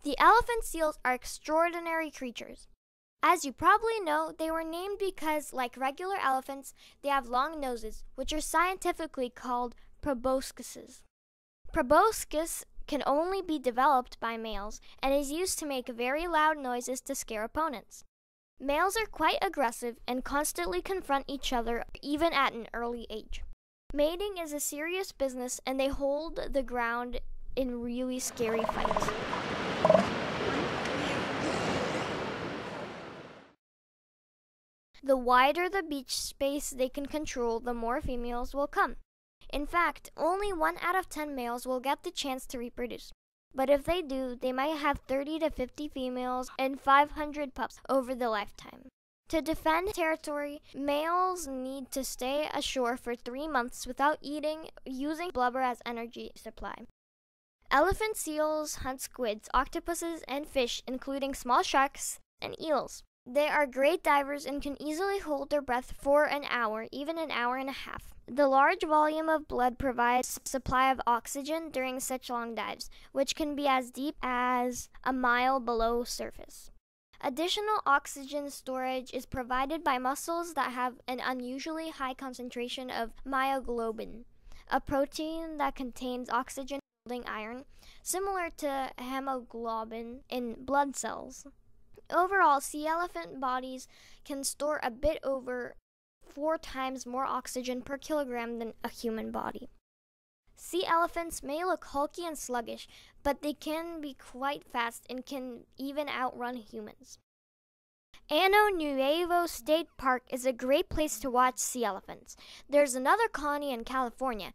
The elephant seals are extraordinary creatures. As you probably know, they were named because, like regular elephants, they have long noses, which are scientifically called proboscises. Proboscis can only be developed by males and is used to make very loud noises to scare opponents. Males are quite aggressive and constantly confront each other even at an early age. Mating is a serious business and they hold the ground in really scary fights. The wider the beach space they can control, the more females will come. In fact, only 1 out of 10 males will get the chance to reproduce. But if they do, they might have 30 to 50 females and 500 pups over the lifetime. To defend territory, males need to stay ashore for 3 months without eating, using blubber as energy supply. Elephant seals hunt squids, octopuses, and fish, including small sharks and eels. They are great divers and can easily hold their breath for an hour, even an hour and a half. The large volume of blood provides a supply of oxygen during such long dives, which can be as deep as a mile below surface. Additional oxygen storage is provided by muscles that have an unusually high concentration of myoglobin, a protein that contains oxygen-holding iron, similar to hemoglobin in blood cells. Overall, sea elephant bodies can store a bit over 4 times more oxygen per kilogram than a human body. Sea elephants may look hulky and sluggish, but they can be quite fast and can even outrun humans. Ano Nuevo State Park is a great place to watch sea elephants. There's another colony in California.